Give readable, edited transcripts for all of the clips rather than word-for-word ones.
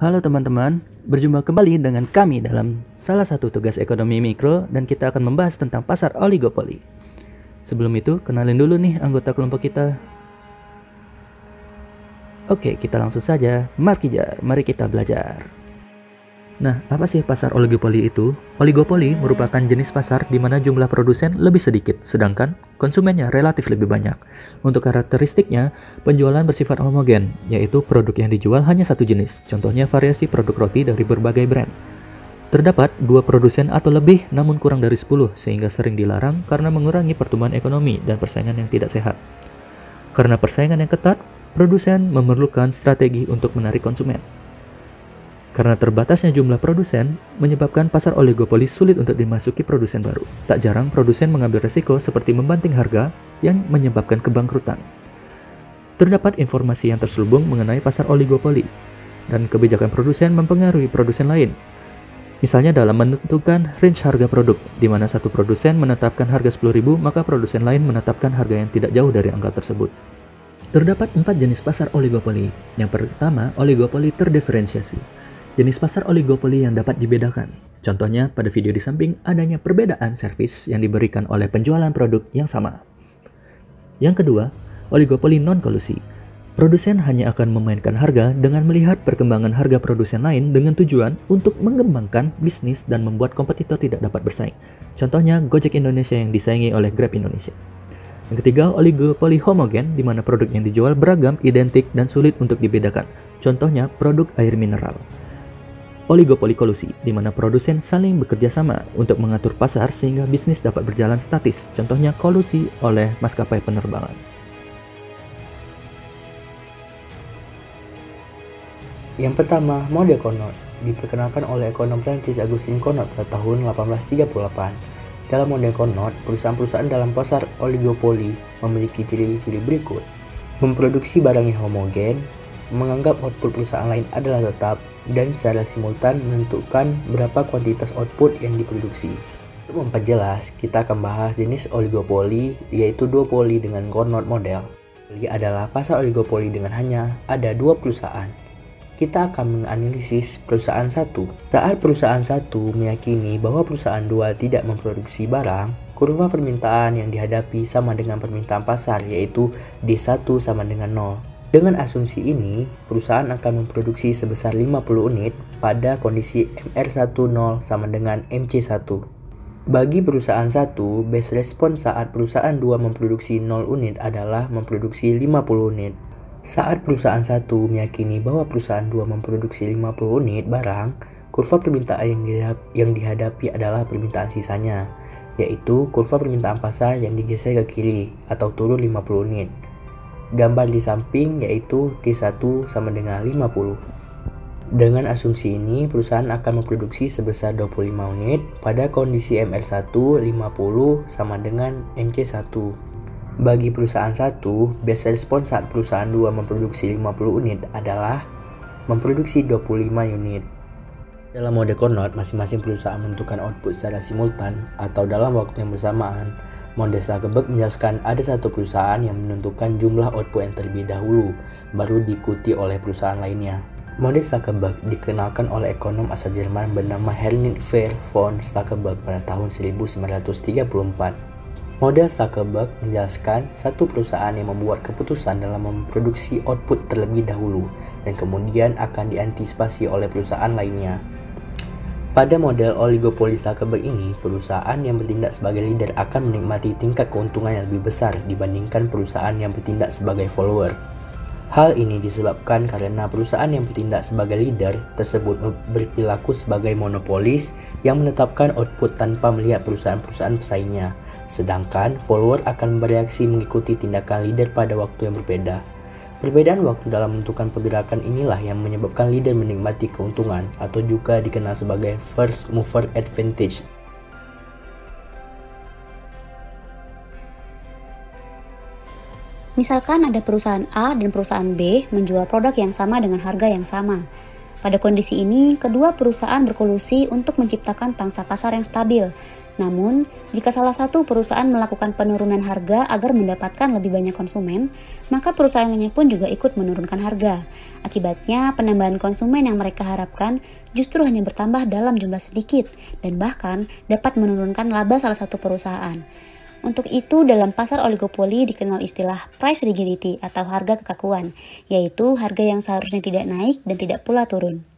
Halo teman-teman, berjumpa kembali dengan kami dalam salah satu tugas ekonomi mikro dan kita akan membahas tentang pasar oligopoli. Sebelum itu, kenalin dulu nih anggota kelompok kita. Oke, kita langsung saja. Mari kita belajar. Nah, apa sih pasar oligopoli itu? Oligopoli merupakan jenis pasar di mana jumlah produsen lebih sedikit, sedangkan konsumennya relatif lebih banyak. Untuk karakteristiknya, penjualan bersifat homogen, yaitu produk yang dijual hanya satu jenis, contohnya variasi produk roti dari berbagai brand. Terdapat 2 produsen atau lebih namun kurang dari 10, sehingga sering dilarang karena mengurangi pertumbuhan ekonomi dan persaingan yang tidak sehat. Karena persaingan yang ketat, produsen memerlukan strategi untuk menarik konsumen. Karena terbatasnya jumlah produsen, menyebabkan pasar oligopoli sulit untuk dimasuki produsen baru. Tak jarang produsen mengambil resiko seperti membanting harga yang menyebabkan kebangkrutan. Terdapat informasi yang terselubung mengenai pasar oligopoli, dan kebijakan produsen mempengaruhi produsen lain. Misalnya dalam menentukan range harga produk, di mana satu produsen menetapkan harga 10.000, maka produsen lain menetapkan harga yang tidak jauh dari angka tersebut. Terdapat 4 jenis pasar oligopoli. Yang pertama, oligopoli terdiferensiasi. Jenis pasar oligopoli yang dapat dibedakan. Contohnya, pada video di samping adanya perbedaan servis yang diberikan oleh penjualan produk yang sama. Yang kedua, oligopoli non-kolusi. Produsen hanya akan memainkan harga dengan melihat perkembangan harga produsen lain dengan tujuan untuk mengembangkan bisnis dan membuat kompetitor tidak dapat bersaing. Contohnya, Gojek Indonesia yang disaingi oleh Grab Indonesia. Yang ketiga, oligopoli homogen, di mana produk yang dijual beragam, identik, dan sulit untuk dibedakan. Contohnya, produk air mineral. Oligopoli kolusi, di mana produsen saling bekerja sama untuk mengatur pasar sehingga bisnis dapat berjalan statis. Contohnya kolusi oleh maskapai penerbangan. Yang pertama, mode Conot, diperkenalkan oleh ekonom Prancis Augustin Conot pada tahun 1838. Dalam mode Conot, perusahaan-perusahaan dalam pasar oligopoli memiliki ciri-ciri berikut: memproduksi barang yang homogen, menganggap output perusahaan lain adalah tetap, dan secara simultan menentukan berapa kuantitas output yang diproduksi. Untuk memperjelas, kita akan bahas jenis oligopoli, yaitu duopoli dengan Conot model. Oligopoli adalah pasar oligopoli dengan hanya ada 2 perusahaan. Kita akan menganalisis perusahaan satu. Saat perusahaan satu meyakini bahwa perusahaan 2 tidak memproduksi barang, kurva permintaan yang dihadapi sama dengan permintaan pasar, yaitu D1 sama dengan 0. Dengan asumsi ini, perusahaan akan memproduksi sebesar 50 unit pada kondisi MR10 sama dengan MC1. Bagi perusahaan 1, base respons saat perusahaan 2 memproduksi 0 unit adalah memproduksi 50 unit. Saat perusahaan 1 meyakini bahwa perusahaan 2 memproduksi 50 unit barang, kurva permintaan yang dihadapi adalah permintaan sisanya, yaitu kurva permintaan pasar yang digeser ke kiri atau turun 50 unit. Gambar di samping yaitu D1 sama dengan 50. Dengan asumsi ini, perusahaan akan memproduksi sebesar 25 unit pada kondisi MR1 50 sama dengan MC1. Bagi perusahaan 1, base respons saat perusahaan 2 memproduksi 50 unit adalah memproduksi 25 unit. Dalam mode Conot, masing-masing perusahaan menentukan output secara simultan atau dalam waktu yang bersamaan. Mode Zuckerberg menjelaskan ada satu perusahaan yang menentukan jumlah output yang terlebih dahulu, baru diikuti oleh perusahaan lainnya. Mode Zuckerberg dikenalkan oleh ekonom asal Jerman bernama Heinrich von Zuckerberg pada tahun 1934. Model Zuckerberg menjelaskan satu perusahaan yang membuat keputusan dalam memproduksi output terlebih dahulu dan kemudian akan diantisipasi oleh perusahaan lainnya. Pada model oligopoli Zuckerberg ini, perusahaan yang bertindak sebagai leader akan menikmati tingkat keuntungan yang lebih besar dibandingkan perusahaan yang bertindak sebagai follower. Hal ini disebabkan karena perusahaan yang bertindak sebagai leader tersebut berperilaku sebagai monopolis yang menetapkan output tanpa melihat perusahaan-perusahaan pesaingnya, sedangkan follower akan bereaksi mengikuti tindakan leader pada waktu yang berbeda. Perbedaan waktu dalam menentukan pergerakan inilah yang menyebabkan leader menikmati keuntungan atau juga dikenal sebagai first mover advantage. Misalkan ada perusahaan A dan perusahaan B menjual produk yang sama dengan harga yang sama. Pada kondisi ini, kedua perusahaan berkolusi untuk menciptakan pangsa pasar yang stabil. Namun, jika salah satu perusahaan melakukan penurunan harga agar mendapatkan lebih banyak konsumen, maka perusahaan lainnya pun juga ikut menurunkan harga. Akibatnya, penambahan konsumen yang mereka harapkan justru hanya bertambah dalam jumlah sedikit dan bahkan dapat menurunkan laba salah satu perusahaan. Untuk itu, dalam pasar oligopoli dikenal istilah price rigidity atau harga kekakuan, yaitu harga yang seharusnya tidak naik dan tidak pula turun.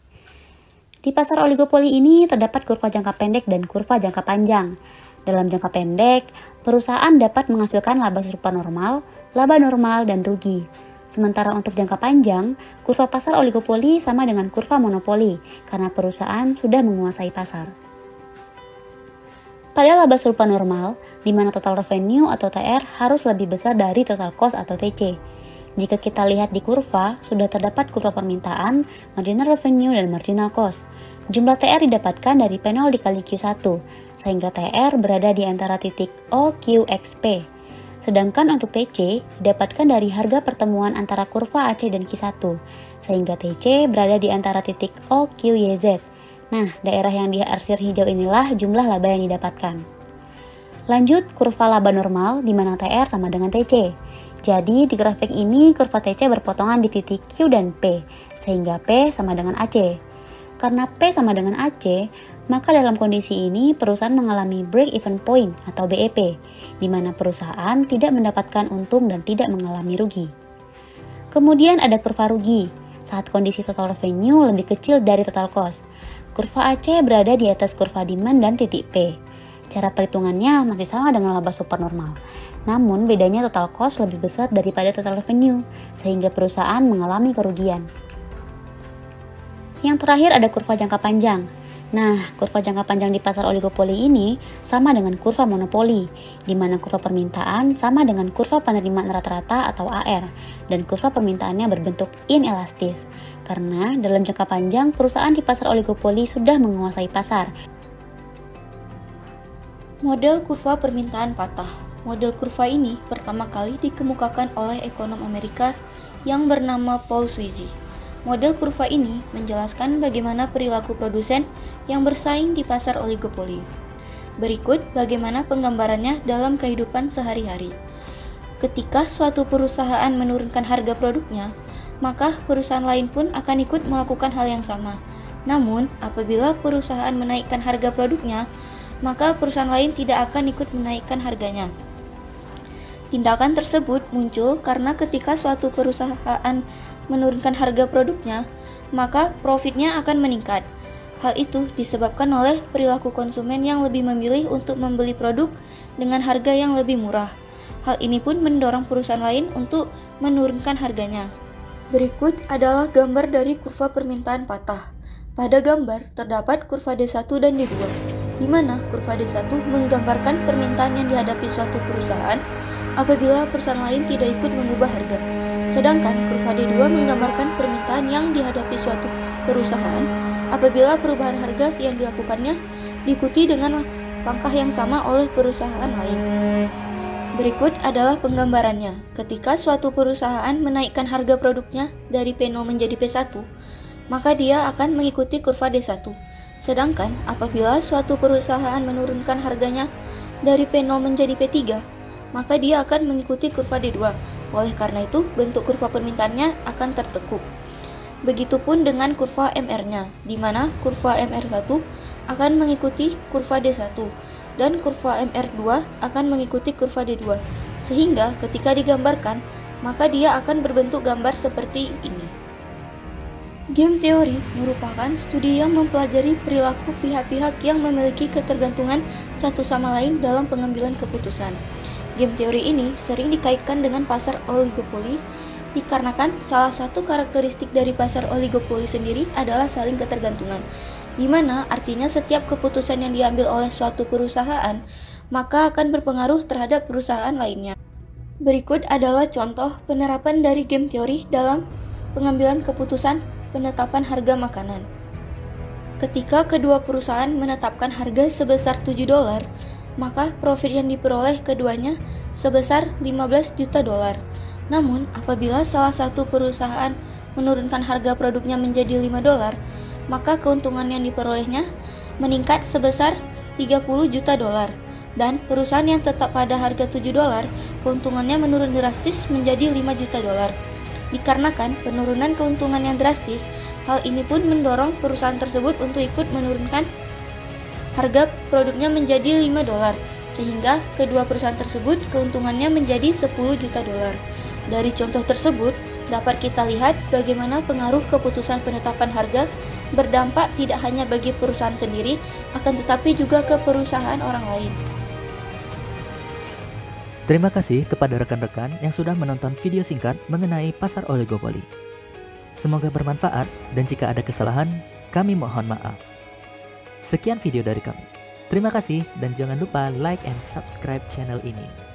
Di pasar oligopoli ini terdapat kurva jangka pendek dan kurva jangka panjang. Dalam jangka pendek, perusahaan dapat menghasilkan laba serupa normal, laba normal, dan rugi. Sementara untuk jangka panjang, kurva pasar oligopoli sama dengan kurva monopoli karena perusahaan sudah menguasai pasar. Pada laba serupa normal, di mana total revenue atau TR harus lebih besar dari total cost atau TC. Jika kita lihat di kurva, sudah terdapat kurva permintaan, marginal revenue, dan marginal cost. Jumlah TR didapatkan dari P0 dikali Q1, sehingga TR berada di antara titik OQXP. Sedangkan untuk TC didapatkan dari harga pertemuan antara kurva AC dan Q1, sehingga TC berada di antara titik OQYZ. Nah, daerah yang diarsir hijau inilah jumlah laba yang didapatkan. Lanjut, kurva laba normal di mana TR sama dengan TC. Jadi, di grafik ini kurva TC berpotongan di titik Q dan P, sehingga P sama dengan AC. Karena P sama dengan AC, maka dalam kondisi ini perusahaan mengalami break-even point atau BEP, di mana perusahaan tidak mendapatkan untung dan tidak mengalami rugi. Kemudian ada kurva rugi, saat kondisi total revenue lebih kecil dari total cost. Kurva AC berada di atas kurva demand dan titik P. Cara perhitungannya masih sama dengan laba supernormal. Namun bedanya total cost lebih besar daripada total revenue, sehingga perusahaan mengalami kerugian. Yang terakhir ada kurva jangka panjang. Nah, kurva jangka panjang di pasar oligopoli ini sama dengan kurva monopoli, di mana kurva permintaan sama dengan kurva penerimaan rata-rata atau AR, dan kurva permintaannya berbentuk inelastis. Karena dalam jangka panjang, perusahaan di pasar oligopoli sudah menguasai pasar. Model kurva permintaan patah. Model kurva ini pertama kali dikemukakan oleh ekonom Amerika yang bernama Paul Sweezy. Model kurva ini menjelaskan bagaimana perilaku produsen yang bersaing di pasar oligopoli. Berikut bagaimana penggambarannya dalam kehidupan sehari-hari. Ketika suatu perusahaan menurunkan harga produknya, maka perusahaan lain pun akan ikut melakukan hal yang sama. Namun, apabila perusahaan menaikkan harga produknya, maka perusahaan lain tidak akan ikut menaikkan harganya. Tindakan tersebut muncul karena ketika suatu perusahaan menurunkan harga produknya, maka profitnya akan meningkat. Hal itu disebabkan oleh perilaku konsumen yang lebih memilih untuk membeli produk dengan harga yang lebih murah. Hal ini pun mendorong perusahaan lain untuk menurunkan harganya. Berikut adalah gambar dari kurva permintaan patah. Pada gambar terdapat kurva D1 dan D2, di mana kurva D1 menggambarkan permintaan yang dihadapi suatu perusahaan apabila perusahaan lain tidak ikut mengubah harga. Sedangkan kurva D2 menggambarkan permintaan yang dihadapi suatu perusahaan apabila perubahan harga yang dilakukannya diikuti dengan langkah yang sama oleh perusahaan lain. Berikut adalah penggambarannya. Ketika suatu perusahaan menaikkan harga produknya dari P0 menjadi P1, maka dia akan mengikuti kurva D1. Sedangkan apabila suatu perusahaan menurunkan harganya dari P0 menjadi P3, maka dia akan mengikuti kurva D2. Oleh karena itu, bentuk kurva permintaannya akan tertekuk. Begitupun dengan kurva MR-nya, di mana kurva MR1 akan mengikuti kurva D1 dan kurva MR2 akan mengikuti kurva D2. Sehingga ketika digambarkan, maka dia akan berbentuk gambar seperti ini. Game teori merupakan studi yang mempelajari perilaku pihak-pihak yang memiliki ketergantungan satu sama lain dalam pengambilan keputusan. Game teori ini sering dikaitkan dengan pasar oligopoli dikarenakan salah satu karakteristik dari pasar oligopoli sendiri adalah saling ketergantungan, di mana artinya setiap keputusan yang diambil oleh suatu perusahaan maka akan berpengaruh terhadap perusahaan lainnya. Berikut adalah contoh penerapan dari game teori dalam pengambilan keputusan penetapan harga makanan. Ketika kedua perusahaan menetapkan harga sebesar $7, maka profit yang diperoleh keduanya sebesar $15 juta. Namun, apabila salah satu perusahaan menurunkan harga produknya menjadi $5, maka keuntungan yang diperolehnya meningkat sebesar $30 juta. Dan perusahaan yang tetap pada harga $7, keuntungannya menurun drastis menjadi $5 juta. Dikarenakan penurunan keuntungan yang drastis, hal ini pun mendorong perusahaan tersebut untuk ikut menurunkan harga produknya menjadi $5, sehingga kedua perusahaan tersebut keuntungannya menjadi $10 juta. Dari contoh tersebut, dapat kita lihat bagaimana pengaruh keputusan penetapan harga berdampak tidak hanya bagi perusahaan sendiri, akan tetapi juga ke perusahaan orang lain. Terima kasih kepada rekan-rekan yang sudah menonton video singkat mengenai pasar oligopoli. Semoga bermanfaat dan jika ada kesalahan, kami mohon maaf. Sekian video dari kami. Terima kasih dan jangan lupa like and subscribe channel ini.